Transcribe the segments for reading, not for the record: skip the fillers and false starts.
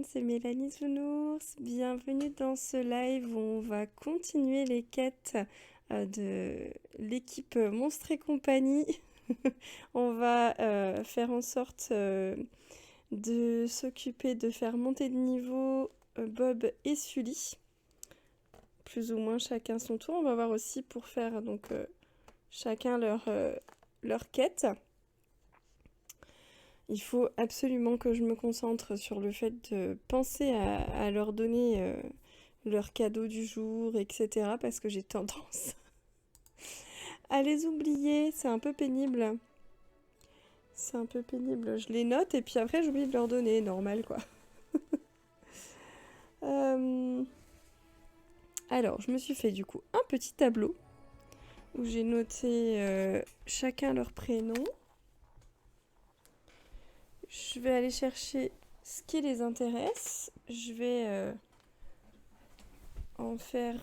c'est Mélanie Zounours. Bienvenue dans ce live où on va continuer les quêtes de l'équipe Monstres et compagnie. On va faire en sorte de s'occuper de faire monter de niveau Bob et Sully. Plus ou moins chacun son tour. On va voir aussi pour faire donc chacun leur quête. Il faut absolument que je me concentre sur le fait de penser à leur donner leur cadeau du jour, etc. Parce que j'ai tendance à les oublier. C'est un peu pénible. C'est un peu pénible. Je les note et puis après j'oublie de leur donner. Normal quoi. Alors, je me suis fait du coup un petit tableau où j'ai noté chacun leur prénom. Je vais aller chercher ce qui les intéresse. Je vais en faire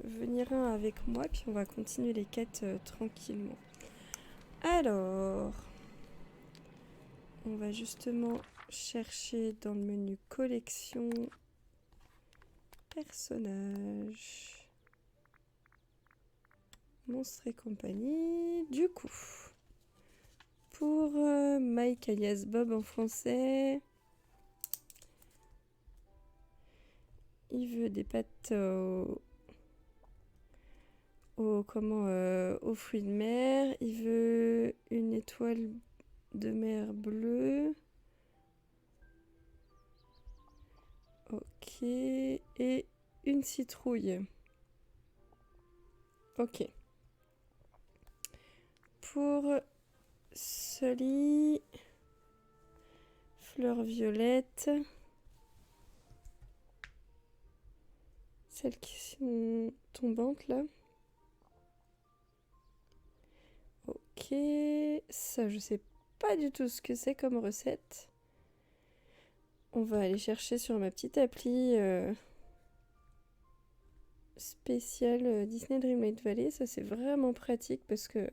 venir un avec moi, puis on va continuer les quêtes tranquillement. Alors, on va justement chercher dans le menu collection, personnages, monstres et compagnie. Du coup, pour Mike alias Bob en français, il veut des pâtes aux fruits de mer. Il veut une étoile de mer bleue. Ok. Et une citrouille. Ok. Pour Sully, fleurs violettes. Celles qui sont tombantes là. Ok. Ça, je sais pas du tout ce que c'est comme recette. On va aller chercher sur ma petite appli spéciale Disney Dreamlight Valley. Ça, c'est vraiment pratique parce que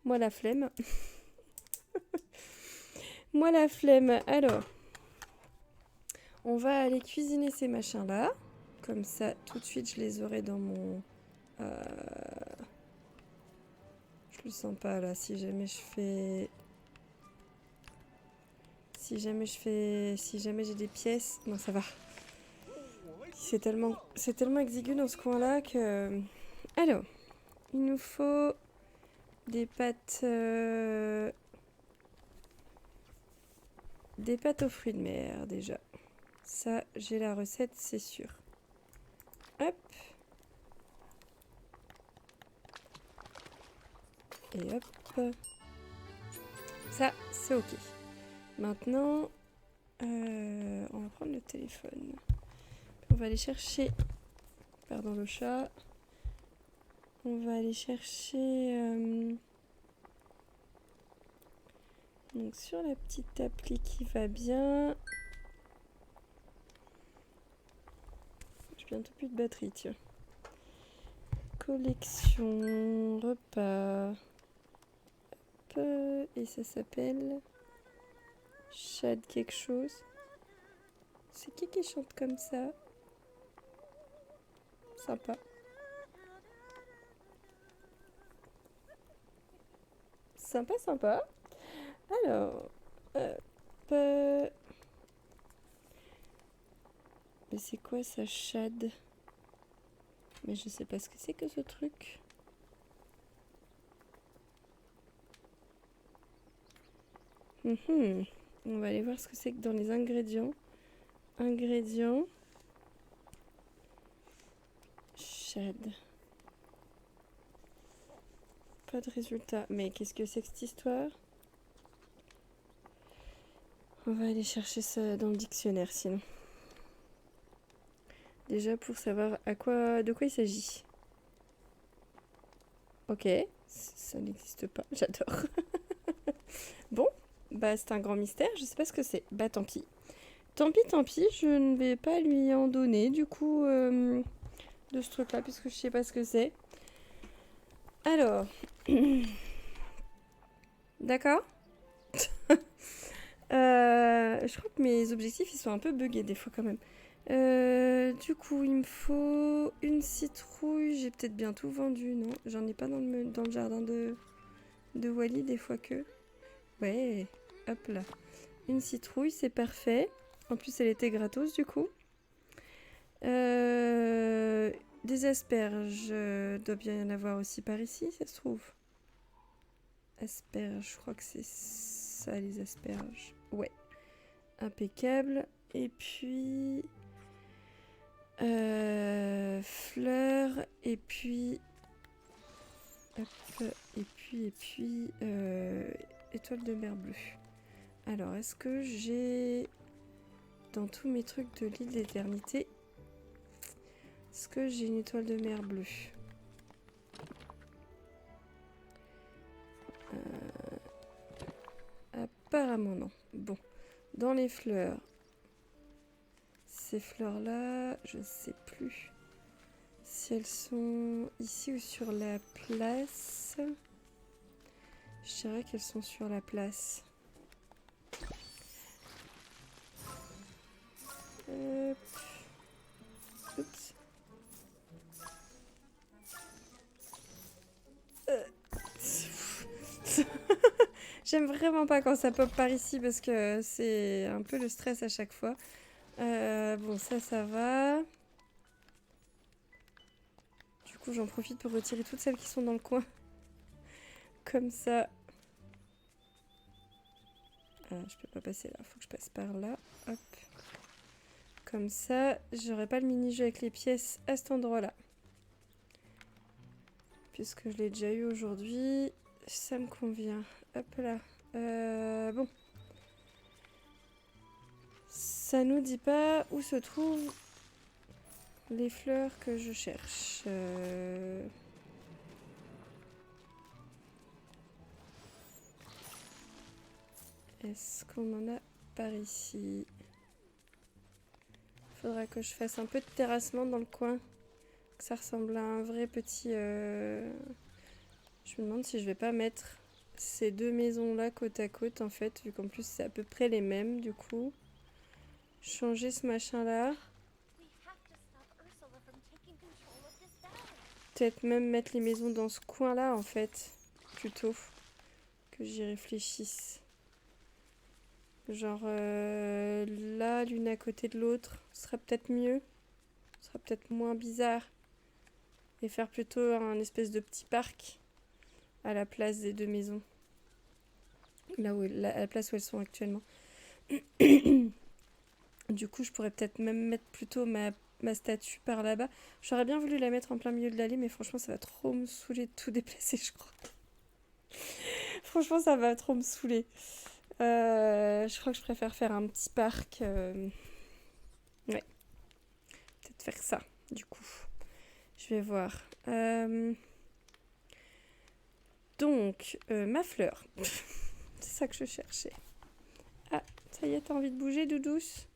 moi, la flemme. Moi, la flemme. Alors, on va aller cuisiner ces machins-là. Comme ça, tout de suite, je les aurai dans mon... Je le sens pas, là. Si jamais j'ai des pièces... Non, ça va. C'est tellement exigu dans ce coin-là que... Alors, il nous faut des pâtes... Des pâtes aux fruits de mer, déjà. Ça, j'ai la recette, c'est sûr. Hop. Et hop. Ça, c'est ok. Maintenant, on va prendre le téléphone. On va aller chercher... Pardon le chat. On va aller chercher... Donc sur la petite appli qui va bien... J'ai bientôt plus de batterie, tiens. Collection, repas... Hop, et ça s'appelle... Chad quelque chose. C'est qui chante comme ça? Sympa. Sympa, sympa. Alors... Mais c'est quoi ça, Chad? Mais je sais pas ce que c'est que ce truc. On va aller voir ce que c'est que dans les ingrédients. Ingrédients. Chad. Pas de résultat. Mais qu'est-ce que c'est que cette histoire? On va aller chercher ça dans le dictionnaire sinon. Déjà pour savoir de quoi il s'agit. Ok, ça n'existe pas, j'adore. Bon, bah c'est un grand mystère, je sais pas ce que c'est. Bah tant pis. Tant pis, je ne vais pas lui en donner du coup de ce truc là puisque je sais pas ce que c'est. Alors, d'accord. Je crois que mes objectifs, ils sont un peu buggés des fois quand même. Du coup, il me faut une citrouille. J'ai peut-être bien tout vendu, non? J'en ai pas dans le jardin de Wally des fois que... Ouais, hop là. Une citrouille, c'est parfait. En plus, elle était gratos du coup. Des asperges, doit bien y en avoir aussi par ici, ça se trouve. Asperges, je crois que c'est ça les asperges. Ouais, impeccable. Et puis fleurs, et puis hop, et puis étoile de mer bleue. Alors, est-ce que j'ai dans tous mes trucs de l'île d'éternité, est-ce que j'ai une étoile de mer bleue? Apparemment non. Bon, dans les fleurs, ces fleurs-là, je sais plus si elles sont ici ou sur la place. Je dirais qu'elles sont sur la place. Hop. Oups. J'aime vraiment pas quand ça pop par ici parce que c'est un peu le stress à chaque fois. Bon, ça va. Du coup, j'en profite pour retirer toutes celles qui sont dans le coin. Comme ça. Je peux pas passer là, faut que je passe par là. Hop. Comme ça, j'aurai pas le mini-jeu avec les pièces à cet endroit-là. Puisque je l'ai déjà eu aujourd'hui, ça me convient. Hop là. Bon. Ça nous dit pas où se trouvent les fleurs que je cherche. Est-ce qu'on en a par ici? Faudra que je fasse un peu de terrassement dans le coin. Que ça ressemble à un vrai petit... Je me demande si je vais pas mettre ces deux maisons-là côte à côte, en fait. Vu qu'en plus, c'est à peu près les mêmes, du coup. Changer ce machin-là. Peut-être même mettre les maisons dans ce coin-là, en fait. Plutôt que j'y réfléchisse. Genre là, l'une à côté de l'autre, ce sera peut-être mieux. Ce sera peut-être moins bizarre. Et faire plutôt un espèce de petit parc à la place des deux maisons. Là où, à la place où elles sont actuellement. Du coup, je pourrais peut-être même mettre plutôt ma statue par là-bas. J'aurais bien voulu la mettre en plein milieu de l'allée, mais franchement, ça va trop me saouler de tout déplacer, je crois. Franchement, ça va trop me saouler. Je crois que je préfère faire un petit parc. Ouais. Peut-être faire ça, du coup. Je vais voir. Donc, ma fleur. C'est ça que je cherchais. Ah, ça y est, t'as envie de bouger, Doudouce?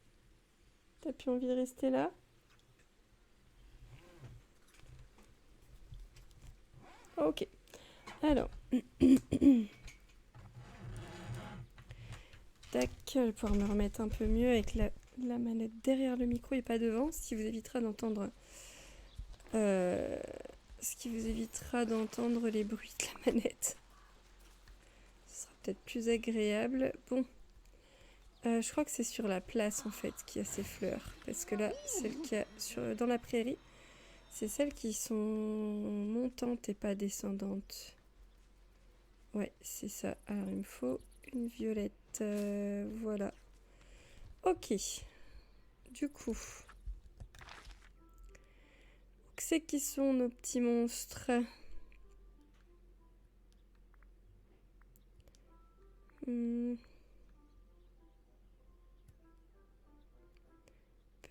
T'as plus envie de rester là? Ok. Alors. Tac, je vais pouvoir me remettre un peu mieux avec la manette derrière le micro et pas devant, ce qui vous évitera d'entendre les bruits de la manette. Ce sera peut-être plus agréable. Bon, je crois que c'est sur la place en fait qu'il y a ces fleurs, parce que là, celles qu'il y a dans la prairie, c'est celles qui sont montantes et pas descendantes. Ouais, c'est ça. Alors il me faut une violette. Voilà. Ok. Du coup, c'est qui sont nos petits monstres?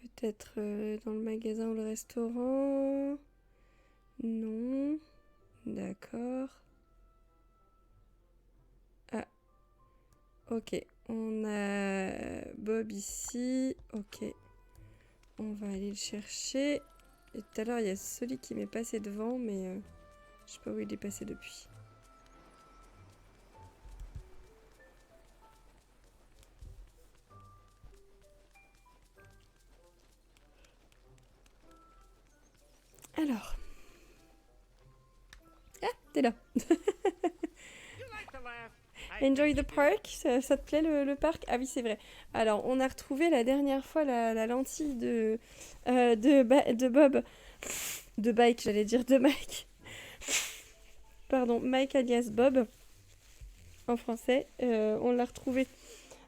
Peut-être dans le magasin ou le restaurant? Non. D'accord. Ah. Ok. On a Bob ici. Ok. On va aller le chercher. Et tout à l'heure, il y a celui qui m'est passé devant, mais je sais pas où il est passé depuis. Alors, t'es là. Enjoy the park, ça te plaît le parc? Ah oui, c'est vrai. Alors, on a retrouvé la dernière fois la lentille de Bob, de Mike, j'allais dire de Mike. Pardon, Mike alias Bob, en français. On l'a retrouvé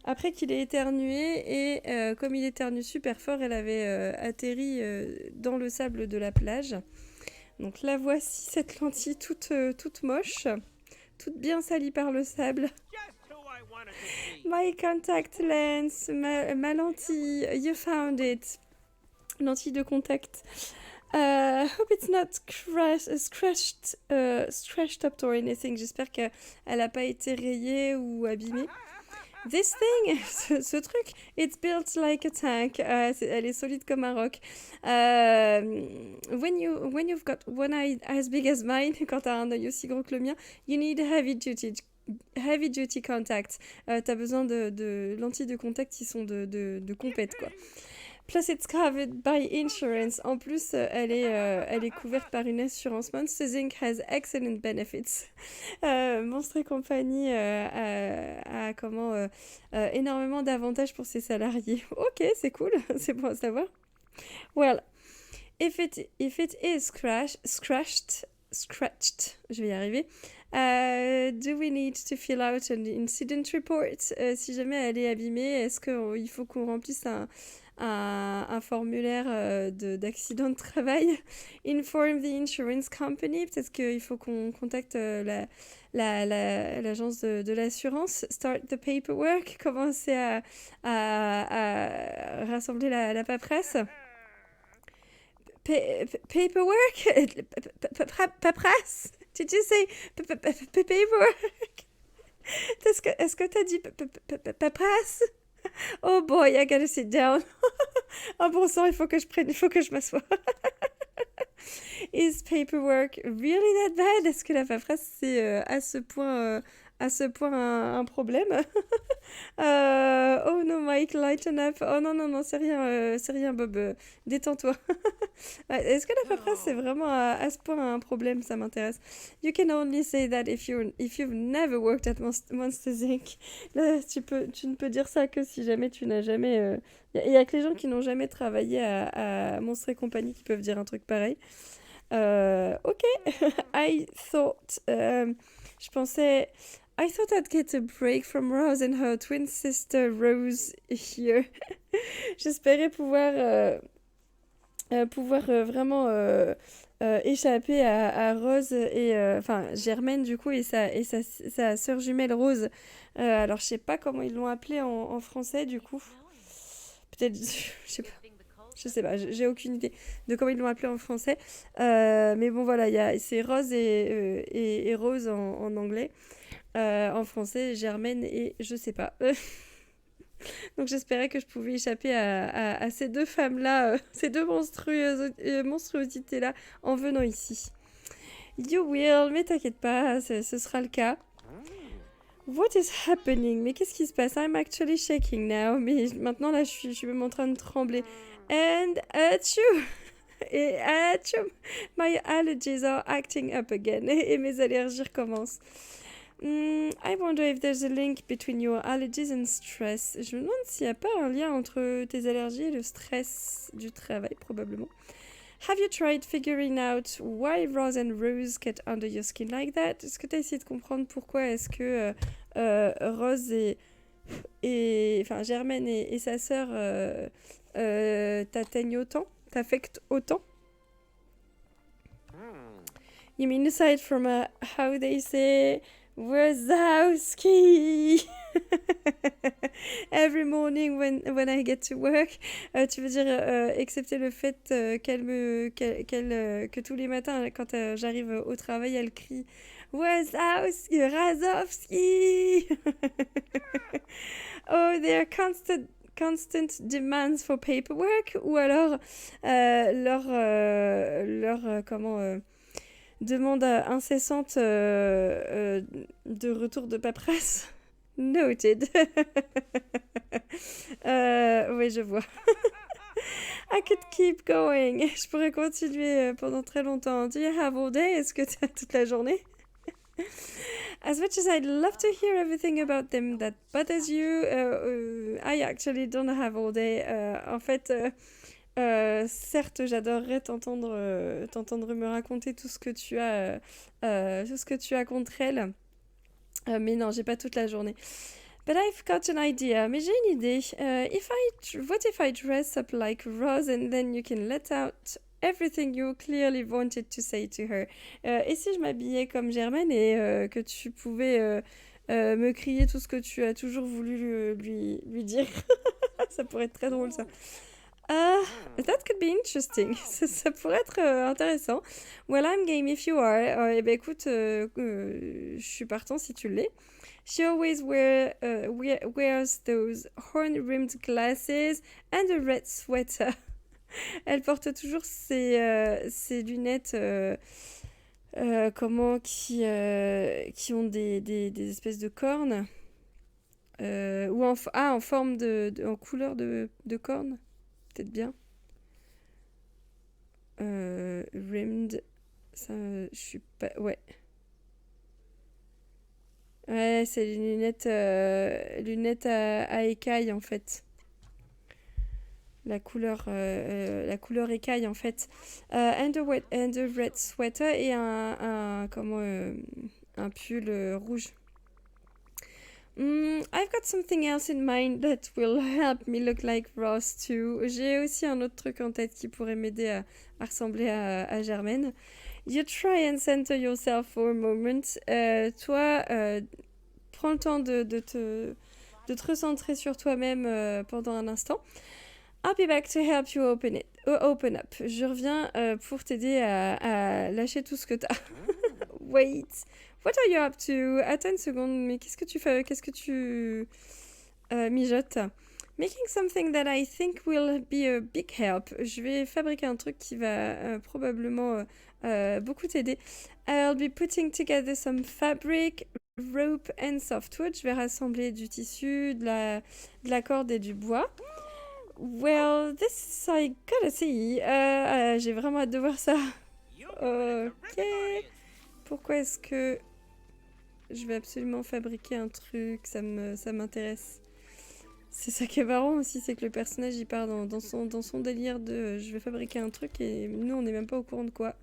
après qu'il ait éternué et comme il éternue super fort, elle avait atterri dans le sable de la plage. Donc la voici, cette lentille toute moche, toute bien salie par le sable. My contact lens, ma lentille, you found it. Lentille de contact. Hope it's not scratched up or anything. J'espère qu'elle n'a pas été rayée ou abîmée. This thing, ce truc, it's built like a tank. Elle est solide comme un roc. When you've got one eye as big as mine, quand t'as un œil aussi gros que le mien, you need heavy duty contacts. T'as besoin de lentilles de contact qui sont de compète, quoi. Plus it's covered by insurance. En plus, elle est couverte par une assurance. Monsters Inc. has excellent benefits. Monstres et compagnie a énormément d'avantages pour ses salariés. Ok, c'est cool, c'est bon à savoir. Well, if it is scratched, je vais y arriver. Do we need to fill out an incident report? Si jamais elle est abîmée, est-ce qu'il faut qu'on remplisse un formulaire d'accident de travail? Inform the insurance company. Peut-être qu'il faut qu'on contacte l'agence de l'assurance. Start the paperwork. Commencer à rassembler la paperasse. Paperwork? Paperasse? Did you say paperwork? Est-ce que t'as dit paperasse? Oh boy, I gotta sit down. Oh bon sang, il faut que je m'assoie. Is paperwork really that bad? Est-ce que la paperasse, c'est à ce point un problème? Oh no, Mike, lighten up. Oh non, c'est rien, Bob. Détends-toi. Est-ce que la paperasse, c'est vraiment à ce point un problème? Ça m'intéresse. You can only say that if you've never worked at Monsters Inc. Là, tu ne peux dire ça que si jamais tu n'as jamais... Il y a que les gens qui n'ont jamais travaillé à Monstres et compagnie qui peuvent dire un truc pareil. Ok. I thought I'd get a break from Rose and her twin sister Rose here. J'espérais pouvoir vraiment échapper à Rose et enfin Germaine du coup et sa sœur jumelle Rose. Alors je sais pas comment ils l'ont appelée en français du coup. Peut-être je sais pas, j'ai aucune idée de comment ils l'ont appelé en français. Mais bon, voilà, c'est Rose et Rose en anglais. En français, Germaine et je sais pas. Donc j'espérais que je pouvais échapper à ces deux femmes-là, ces deux monstruosités-là, en venant ici. You will, mais t'inquiète pas, ce sera le cas. What is happening? Mais qu'est-ce qui se passe? I'm actually shaking now. Mais maintenant, là, je suis même en train de trembler. And achoo! Et achoo! My allergies are acting up again. Et mes allergies recommencent. I wonder if there's a link between your allergies and stress. Je me demande s'il n'y a pas un lien entre tes allergies et le stress du travail, probablement. Have you tried figuring out why Rose and Rose get under your skin like that? Est-ce que tu as essayé de comprendre pourquoi est-ce que Rose enfin Germaine et sa sœur t'atteignent autant, t'affectent autant? You mean aside from how they say Wazowski every morning when I get to work? Tu veux dire excepté le fait que tous les matins quand j'arrive au travail elle crie Wazowski, Razowski. Oh, there are constant demands for paperwork, ou alors demande incessante de retour de paperasse. Noted. Oui, je vois. I could keep going. Je pourrais continuer pendant très longtemps. Do you have all day? Est-ce que tu as toute la journée? As much as I'd love to hear everything about them that bothers you, I actually don't have all day. En fait, certes, j'adorerais t'entendre me raconter tout ce que tu as contre elle. Mais non, j'ai pas toute la journée. But I've got an idea. Mais j'ai une idée. What if I dress up like Rose and then you can let out everything you clearly wanted to say to her? Et si je m'habillais comme Germaine et que tu pouvais me crier tout ce que tu as toujours voulu lui dire? Ça pourrait être très drôle, ça. That could be interesting. Ça pourrait être intéressant. Well, I'm game if you are. Eh ben écoute, je suis partant si tu l'es. She always wears those horn-rimmed glasses and a red sweater. Elle porte toujours ses lunettes qui ont des espèces de cornes. Ou en forme en couleur de cornes. Peut-être bien. Rimmed. Ça, je suis pas. Ouais. Ouais, c'est les lunettes à écailles en fait. La couleur écaille en fait. And a red sweater et un pull rouge. I've got something else in mind that will help me look like Ross too. J'ai aussi un autre truc en tête qui pourrait m'aider à ressembler à Germaine. You try and center yourself for a moment. Toi, prends le temps de te recentrer sur toi-même pendant un instant. I'll be back to help you open up. Je reviens pour t'aider à lâcher tout ce que t'as. Wait. What are you up to? Attends une seconde, mais qu'est-ce que tu fais? Qu'est-ce que tu mijotes? Making something that I think will be a big help. Je vais fabriquer un truc qui va probablement beaucoup t'aider. I'll be putting together some fabric, rope and softwood. Je vais rassembler du tissu, de la corde et du bois. Well, this I gotta see. J'ai vraiment hâte de voir ça. Ok. Pourquoi est-ce que je vais absolument fabriquer un truc? Ça m'intéresse. C'est ça qui est marrant aussi, c'est que le personnage il part dans son délire de je vais fabriquer un truc et nous on n'est même pas au courant de quoi.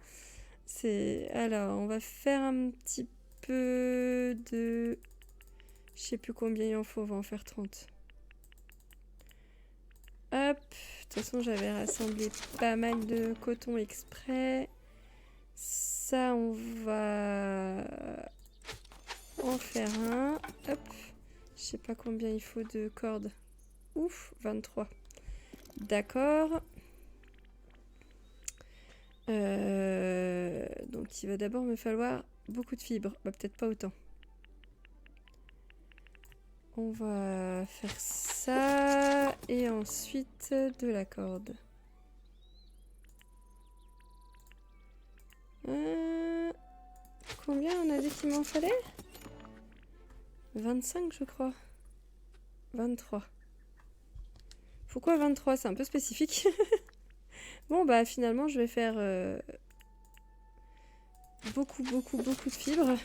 Alors, on va faire un petit peu de... Je sais plus combien il en faut, on va en faire 30. Hop, de toute façon j'avais rassemblé pas mal de coton exprès. Ça on va en faire un. Hop, je sais pas combien il faut de cordes. Ouf, 23. D'accord. Donc il va d'abord me falloir beaucoup de fibres. Bah peut-être pas autant. On va faire ça et ensuite de la corde. Combien on a dit qu'il m'en fallait? 25 je crois. 23. Pourquoi 23? C'est un peu spécifique. Bon bah finalement je vais faire beaucoup de fibres.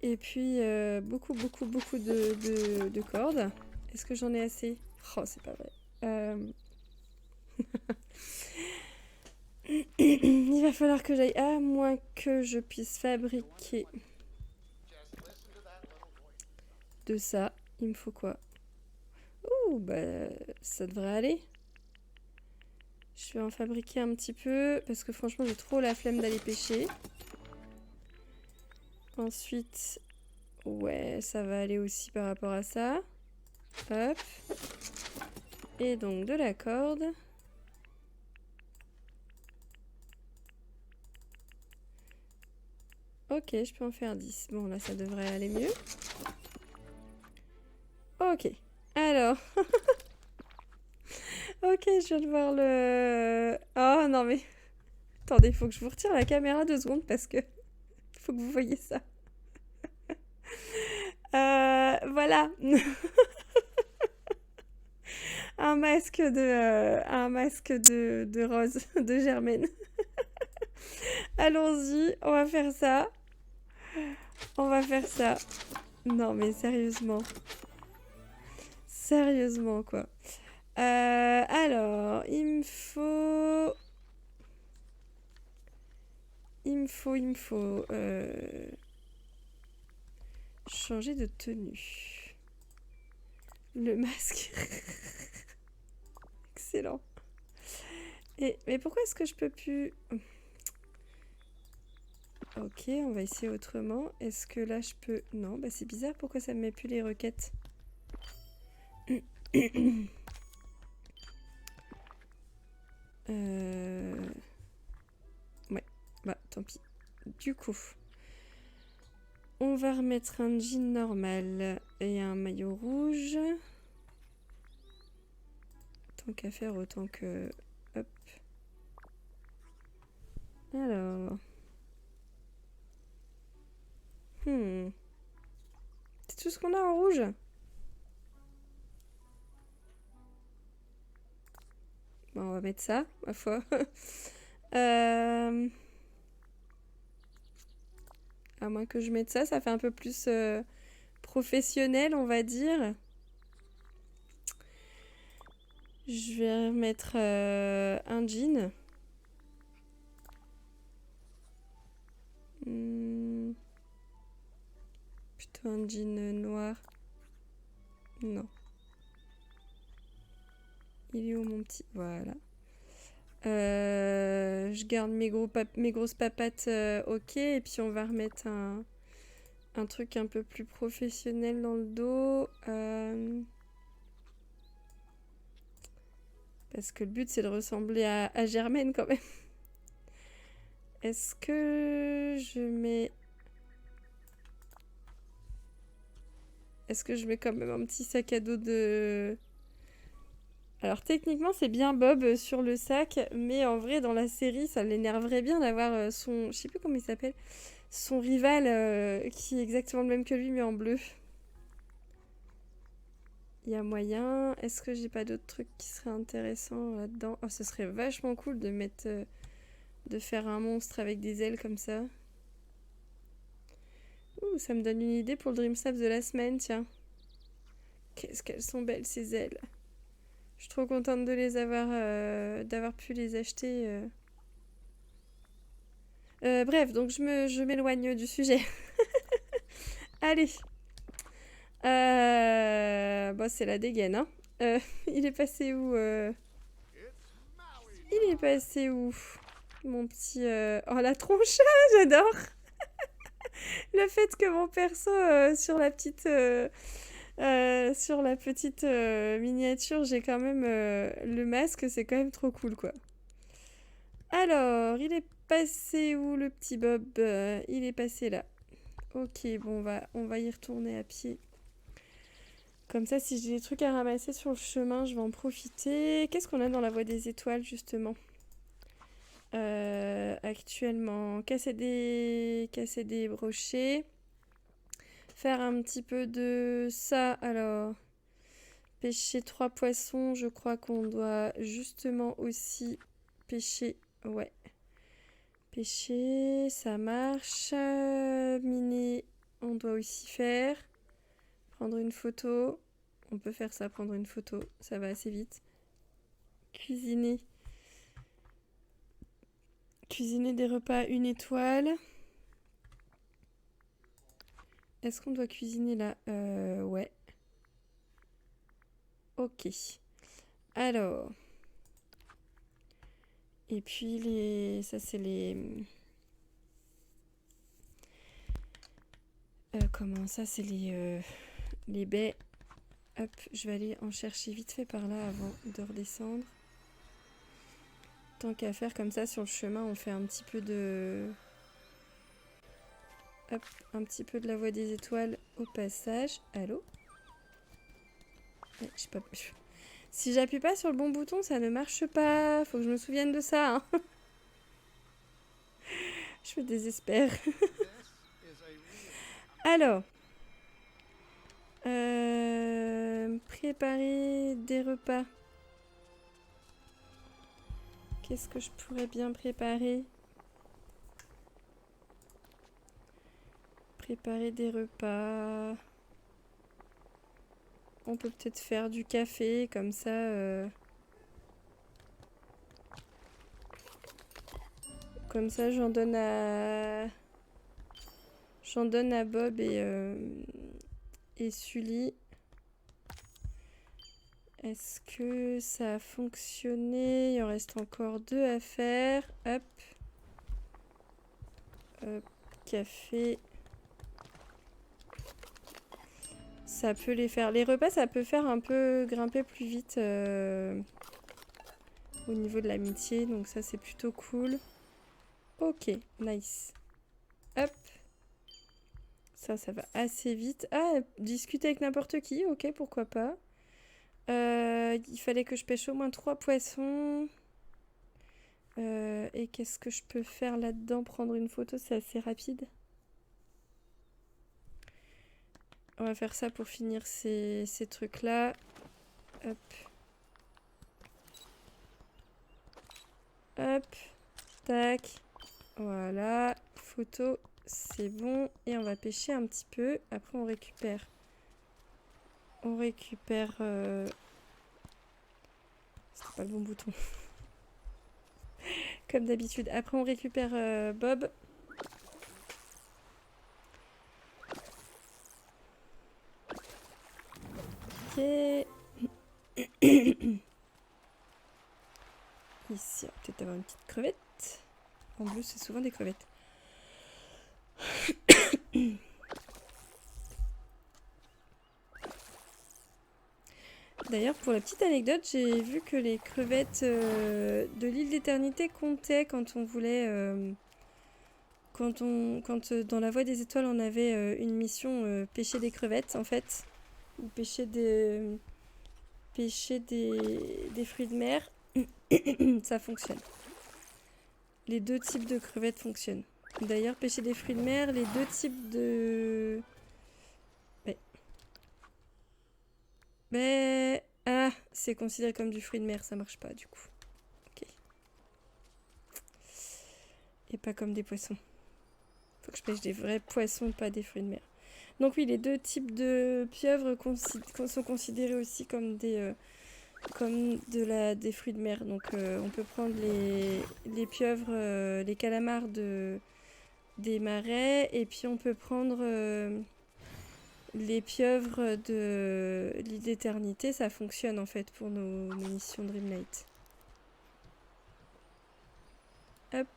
Et puis beaucoup de cordes. Est-ce que j'en ai assez? Oh c'est pas vrai. Il va falloir que j'aille, à moins que je puisse fabriquer de ça. Il me faut quoi? Ouh, bah ça devrait aller. Je vais en fabriquer un petit peu parce que franchement j'ai trop la flemme d'aller pêcher. Ensuite, ouais, ça va aller aussi par rapport à ça. Hop. Et donc de la corde. Ok, je peux en faire 10. Bon, là, ça devrait aller mieux. Ok. Alors. Ok, je viens de voir le... Oh, non, mais... Attendez, il faut que je vous retire la caméra 2 secondes parce que... Il faut que vous voyez ça. Voilà. un masque de Rose, de Germaine. Allons-y, on va faire ça. On va faire ça. Non, mais sérieusement. Sérieusement, quoi. Alors, il me faut changer de tenue. Le masque. Excellent. Mais pourquoi est-ce que je peux plus... Ok, on va essayer autrement. Est-ce que là je peux... Non, bah c'est bizarre, pourquoi ça me met plus les requêtes? Ouais, bah tant pis. Du coup, on va remettre un jean normal et un maillot rouge. Tant qu'à faire, autant que... Hop. Alors... C'est tout ce qu'on a en rouge? Bon, on va mettre ça, ma foi. À moins que je mette ça, ça fait un peu plus professionnel, on va dire. Je vais mettre un jean. Plutôt un jean noir. Non. Il est où mon petit... Voilà. Je garde mes grosses papates, ok. Et puis on va remettre un truc un peu plus professionnel dans le dos. Parce que le but c'est de ressembler à Germaine quand même. Est-ce que je mets... Est-ce que je mets quand même un petit sac à dos de... Alors techniquement c'est bien Bob sur le sac, mais en vrai dans la série ça l'énerverait bien d'avoir son... Je sais plus comment il s'appelle. Son rival qui est exactement le même que lui mais en bleu. Il y a moyen. Est-ce que j'ai pas d'autres trucs qui seraient intéressants là-dedans? Oh, ce serait vachement cool de mettre... de faire un monstre avec des ailes comme ça. Ouh, ça me donne une idée pour le Dream Snap de la semaine, tiens. Qu'est-ce qu'elles sont belles ces ailes. Je suis trop contente de les avoir... d'avoir pu les acheter. Bref, donc je m'éloigne du sujet. Allez. Bon, c'est la dégaine, hein. Il est passé où Il est passé où mon petit... Oh, la tronche, j'adore. Le fait que mon perso, sur la petite... miniature, j'ai quand même le masque, c'est quand même trop cool, quoi. Alors, il est passé où le petit Bob? Il est passé là. Ok, bon, on va y retourner à pied. Comme ça, si j'ai des trucs à ramasser sur le chemin, je vais en profiter. Qu'est-ce qu'on a dans la voie des étoiles, justement? Actuellement, casser des brochets. Faire un petit peu de ça. Alors, pêcher 3 poissons. Je crois qu'on doit justement aussi pêcher. Ouais. Pêcher, ça marche. Miner, on doit aussi faire. Prendre une photo. On peut faire ça, prendre une photo. Ça va assez vite. Cuisiner. Cuisiner des repas 1 étoile. Est-ce qu'on doit cuisiner là? Ouais. Ok. Alors. Et puis ça c'est comment ça c'est les baies. Hop, je vais aller en chercher vite fait par là avant de redescendre. Tant qu'à faire comme ça sur le chemin, on fait un petit peu de... Hop, un petit peu de la voie des étoiles au passage. Allô? Ouais, je sais pas... Si j'appuie pas sur le bon bouton, ça ne marche pas. Faut que je me souvienne de ça. Hein. Je me désespère. Alors. Préparer des repas. Qu'est-ce que je pourrais bien préparer? Préparer des repas. On peut peut-être faire du café, comme ça. Comme ça, j'en donne à Bob et Sully. Est-ce que ça a fonctionné? Il en reste encore 2 à faire. Hop. Hop. Café. Ça peut les faire. Les repas, ça peut faire un peu grimper plus vite au niveau de l'amitié. Donc ça, c'est plutôt cool. Ok, nice. Hop. Ça va assez vite. Ah, discuter avec n'importe qui. Ok, pourquoi pas. Il fallait que je pêche au moins 3 poissons. Et qu'est-ce que je peux faire là-dedans? Prendre une photo, c'est assez rapide. On va faire ça pour finir ces trucs-là. Hop. Hop. Tac. Voilà. Photo, c'est bon. Et on va pêcher un petit peu. Après, on récupère. C'était pas le bon bouton. Comme d'habitude. Après, on récupère Bob. Ok. Ici, on va peut-être avoir une petite crevette. En bleu, c'est souvent des crevettes. D'ailleurs, pour la petite anecdote, j'ai vu que les crevettes de l'île d'éternité comptaient quand on voulait... quand dans la voie des étoiles, on avait une mission pêcher des crevettes, en fait. Ou pêcher des fruits de mer. Ça fonctionne. Les 2 types de crevettes fonctionnent. D'ailleurs, pêcher des fruits de mer, les 2 types de... Mais... Ah, c'est considéré comme du fruit de mer, ça marche pas du coup. Ok. Et pas comme des poissons. Faut que je pêche des vrais poissons, pas des fruits de mer. Donc oui, les 2 types de pieuvres sont considérés aussi comme des... des fruits de mer. Donc on peut prendre les pieuvres, les calamars des marais. Et puis on peut prendre les pieuvres de l'île d'éternité. Ça fonctionne en fait pour nos missions Dreamlight. Hop.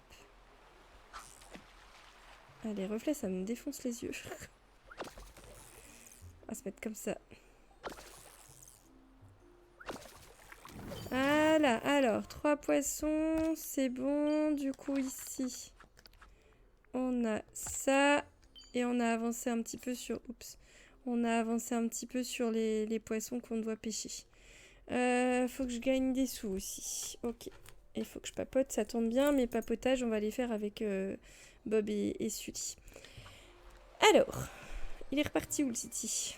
Ah, les reflets, ça me défonce les yeux. On va se mettre comme ça. Voilà, alors 3 poissons, c'est bon. Du coup ici, on a ça. Et on a avancé un petit peu sur... Oups. On a avancé un petit peu sur les poissons qu'on doit pêcher. Faut que je gagne des sous aussi. Ok. Il faut que je papote, ça tombe bien. Mes papotages, on va les faire avec Bob et Sully. Alors, il est reparti où le City?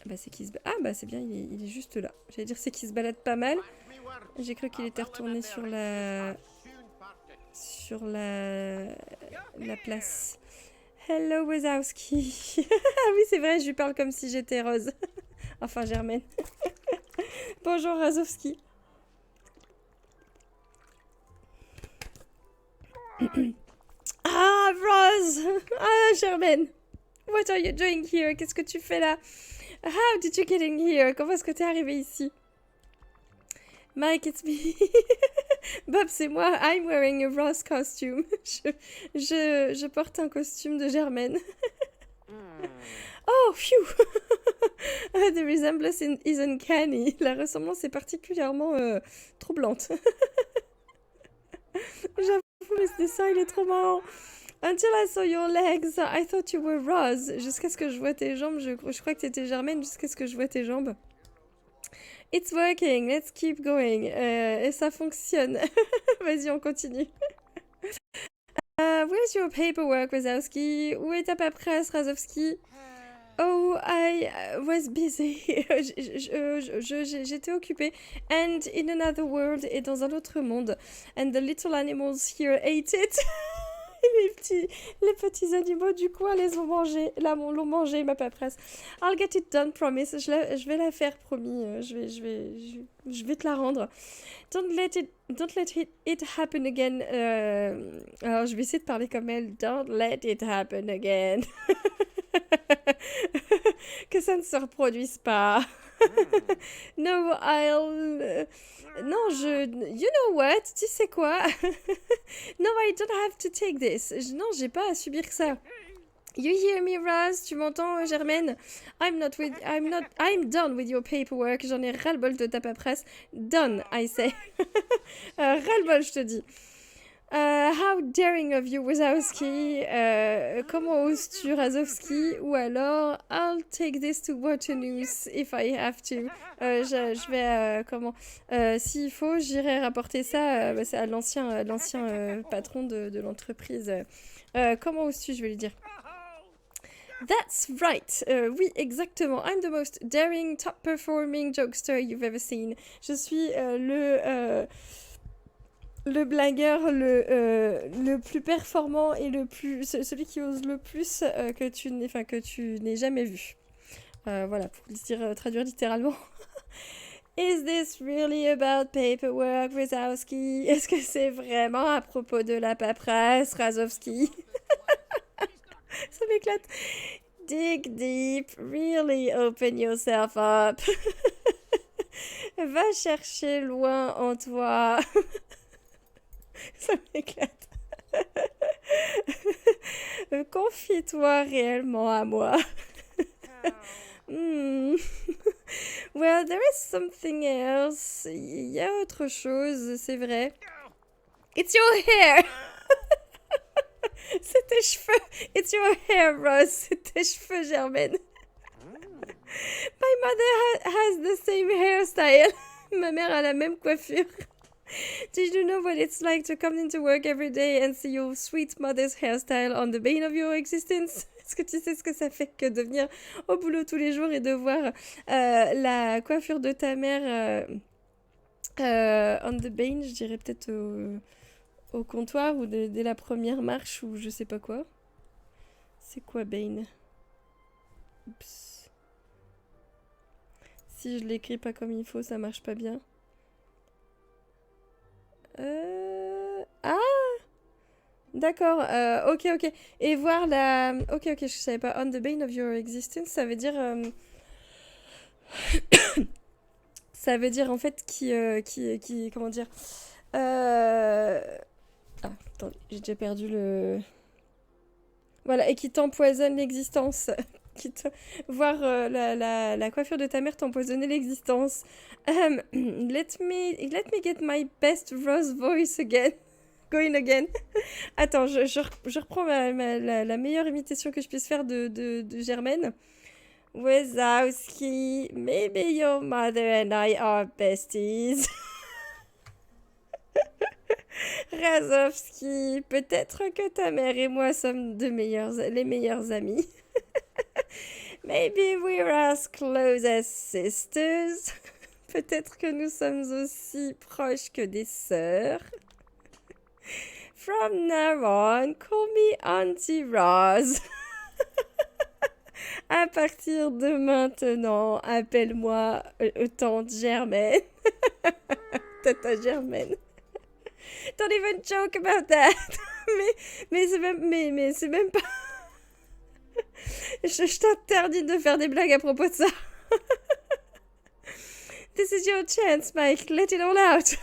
Bah c'est qu'il se... Ah bah c'est bien, il est juste là. J'allais dire c'est qu'il se balade pas mal. J'ai cru qu'il était retourné sur la place. Hello Wazowski. Ah oui c'est vrai, je lui parle comme si j'étais Rose. Enfin Germaine. Bonjour Wazowski. Ah Rose. Ah Germaine. What are you doing here? Qu'est-ce que tu fais là? How did you get in here? Comment est-ce que t'es arrivé ici? Mike, it's me. Bob, c'est moi. I'm wearing a Rose costume. Je porte un costume de Germaine. Oh, phew. The resemblance is uncanny. La ressemblance est particulièrement troublante. J'avoue, mais ce dessin, il est trop marrant. Until I saw your legs, I thought you were Rose. Jusqu'à ce que je vois tes jambes, je crois que t'étais Germaine jusqu'à ce que je vois tes jambes. It's working, let's keep going. Et ça fonctionne. Vas-y, on continue. Where's your paperwork, Wazowski? Où est ta paperasse, Razowski? Oh, I was busy. J'étais occupée. And in another world, et dans un autre monde. And the little animals here ate it. Les petits animaux du coin les ont mangés. Là, l'ont mangé, ma paperasse. I'll get it done, promise. Je vais la faire, promis. Je vais te la rendre. Don't let it happen again. Alors, je vais essayer de parler comme elle. Don't let it happen again. Que ça ne se reproduise pas. No, non, you know what? Tu sais quoi? No, I don't have to take this. Non, j'ai pas à subir ça. You hear me, Raz? Tu m'entends, Germaine? I'm done with your paperwork. J'en ai ras-le-bol de ta paperasse. Done, I say. Ras-le-bol, je te dis. How daring of you, Wazowski. Comment oses-tu, Razowski? Ou alors, I'll take this to Waternoose if I have to. Je vais, s'il faut, j'irai rapporter ça c'est à l'ancien patron de l'entreprise. Comment oses-tu, je vais lui dire. That's right. Oui, exactement. I'm the most daring, top-performing jokester you've ever seen. Je suis le blagueur le plus performant et celui qui ose le plus que tu n'aies jamais vu. Voilà, pour traduire littéralement. Is this really about paperwork, Wazowski? Est-ce que c'est vraiment à propos de la paperasse, Razowski? Ça m'éclate. Dig deep, really open yourself up. Va chercher loin en toi. Ça m'éclate. Confie-toi réellement à moi. Well, there is something else. Il y a autre chose, c'est vrai. It's your hair. C'est tes cheveux. It's your hair, Rose. C'est tes cheveux, Germaine. My mother has the same hairstyle. Ma mère a la même coiffure. Did you know what it's like to come into work every day and see your sweet mother's hairstyle on the bane of your existence? Est-ce que tu sais ce que ça fait que de venir au boulot tous les jours et de voir la coiffure de ta mère on the bane, je dirais peut-être au comptoir ou dès la première marche ou je sais pas quoi. C'est quoi bane? Oups. Si je l'écris pas comme il faut, ça marche pas bien. Ah! D'accord, ok. Et voir la... Ok, je savais pas. On the bane of your existence, ça veut dire... ça veut dire en fait qui comment dire... Ah, attends, j'ai déjà perdu le... Voilà, et qui t'empoisonne l'existence. Voir la coiffure de ta mère t'empoisonner l'existence. Let me get my best Rose voice again. Going again. Attends, je reprends la meilleure imitation que je puisse faire de Germaine. Wazowski, maybe your mother and I are besties. Razowski, peut-être que ta mère et moi sommes les meilleurs amis. Maybe we're as close as sisters. Peut-être que nous sommes aussi proches que des sœurs. From now on, call me Auntie Rose. À partir de maintenant, appelle-moi tante Germaine. Tata Germaine. Don't even joke about that. mais c'est même pas... Je t'interdis de faire des blagues à propos de ça. This is your chance, Mike. Let it all out.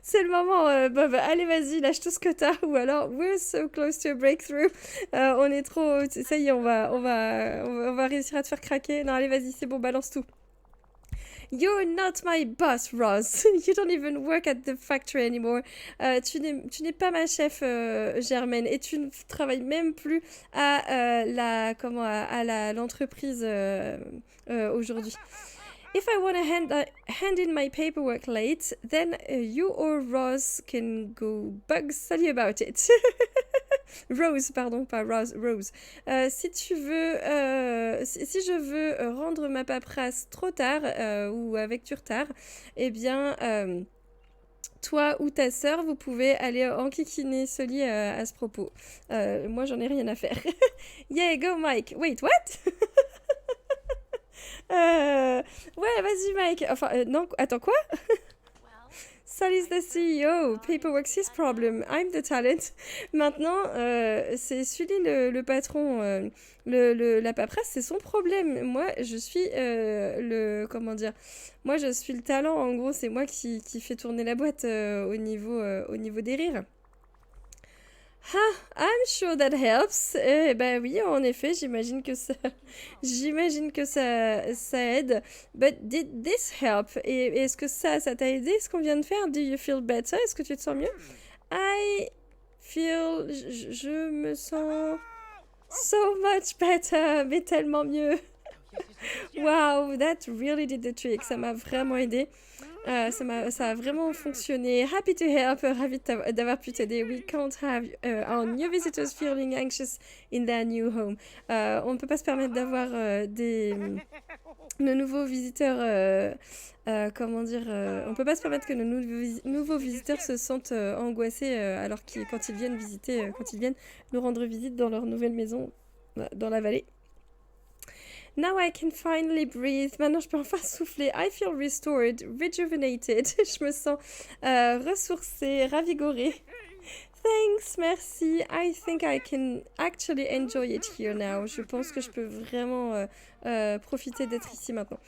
C'est le moment, Bob. Allez, vas-y, lâche tout ce que t'as. Ou alors, we're so close to a breakthrough. On est trop... Ça y est, on va réussir à te faire craquer. Non, allez, vas-y, c'est bon, balance tout. You're not my boss, Ross. You don't even work at the factory anymore. Tu n'es pas ma chef, Germaine, et tu ne travailles même plus à l'entreprise aujourd'hui. If I want to hand in my paperwork late, then you or Ross can go bug study about it. Rose, pardon, pas Rose, Rose. Si tu veux, si je veux rendre ma paperasse trop tard ou avec du retard, eh bien, toi ou ta sœur, vous pouvez aller enquiquiner Sully à ce propos. Moi, j'en ai rien à faire. Yeah, go Mike. Wait, what? Ouais, vas-y Mike. Enfin, non, attends, quoi? Sully's the CEO. Paperwork's his problem. I'm the talent. Maintenant, c'est Sully le patron. La paperasse, c'est son problème. Moi, je suis comment dire? Moi, je suis le talent. En gros, c'est moi qui fait tourner la boîte au niveau des rires. Ah, I'm sure that helps. Bah oui, en effet, j'imagine que ça aide. But did this help? Et est-ce que ça t'a aidé, ce qu'on vient de faire? Do you feel better? Est-ce que tu te sens mieux? I feel, je me sens so much better, mais tellement mieux. Wow, that really did the trick. Ça m'a vraiment aidé. Ça a vraiment fonctionné. Happy to help, ravi d'avoir pu t'aider. We can't have our new visitors feeling anxious in their new home. On ne peut pas se permettre d'avoir nos nouveaux visiteurs. Comment dire on peut pas se permettre que nos nouveaux visiteurs se sentent angoissés alors quand ils viennent visiter, quand ils viennent nous rendre visite dans leur nouvelle maison dans la vallée. Now I can finally breathe. Maintenant, je peux enfin souffler. I feel restored, rejuvenated. Je me sens ressourcée, ravigorée. Thanks, merci. I think I can actually enjoy it here now. Je pense que je peux vraiment profiter d'être ici maintenant.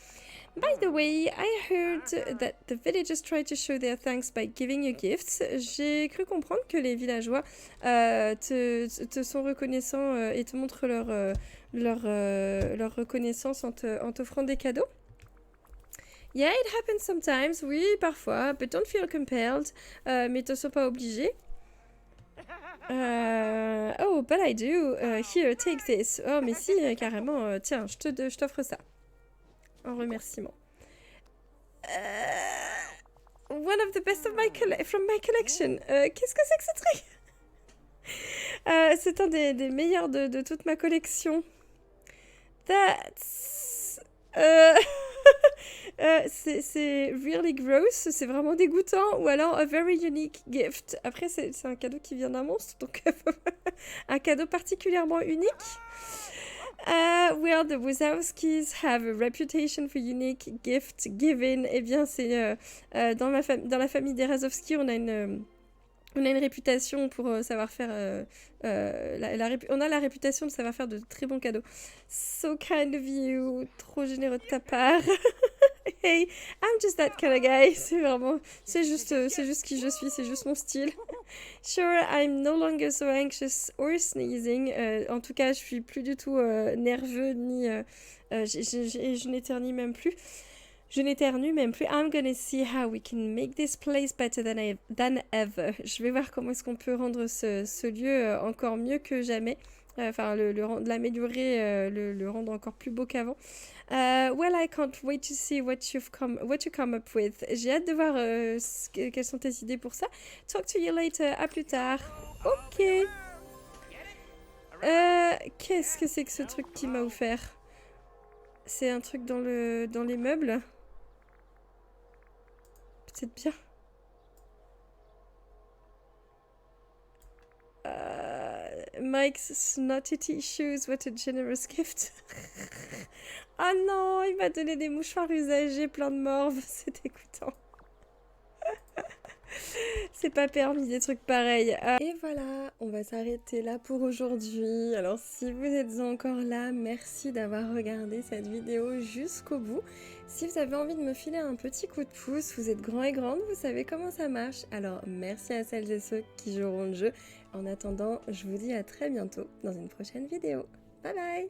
By the way, I heard that the villagers try to show their thanks by giving you gifts. J'ai cru comprendre que les villageois te sont reconnaissants et te montrent leur reconnaissance en t'offrant des cadeaux. Yeah, it happens sometimes. Oui, parfois. But don't feel compelled. Mais te sens pas obligé. Oh, but I do. Here, take this. Oh, mais si, carrément. Tiens, je t'offre ça. En remerciement. One of the best from my collection. Qu'est-ce que c'est que ce truc? C'est un des meilleurs de toute ma collection. That's... c'est really gross, c'est vraiment dégoûtant, ou alors a very unique gift. Après, c'est un cadeau qui vient d'un monstre, donc un cadeau particulièrement unique. Well, the Wazowskis have a reputation for unique gift giving. Eh bien, c'est dans la famille des Razowski, on a une réputation pour savoir faire. On a la réputation de savoir faire de très bons cadeaux. So kind of you, trop généreux de ta part. Hey, I'm just that kind of guy. C'est juste qui je suis, c'est juste mon style. Sure, I'm no longer so anxious or sneezing. En tout cas, je suis plus du tout nerveux ni je n'éternue même plus. I'm gonna see how we can make this place better than ever. Je vais voir comment est-ce qu'on peut rendre ce lieu encore mieux que jamais. Enfin, l'améliorer, le rendre encore plus beau qu'avant. Well, I can't wait to see what you come up with. J'ai hâte de voir quelles sont tes idées pour ça. Talk to you later. À plus tard. Ok. Qu'est-ce que c'est que ce truc qu'il m'a offert? C'est un truc dans les meubles? Peut-être bien. Mike's snotty tissues, what a generous gift. Ah non, il m'a donné des mouchoirs usagés plein de morve, c'est dégoûtant. C'est pas permis des trucs pareils. Et voilà, on va s'arrêter là pour aujourd'hui. Alors si vous êtes encore là, merci d'avoir regardé cette vidéo jusqu'au bout. Si vous avez envie de me filer un petit coup de pouce, vous êtes grands et grandes, vous savez comment ça marche. Alors merci à celles et ceux qui joueront le jeu. En attendant, je vous dis à très bientôt dans une prochaine vidéo. Bye bye!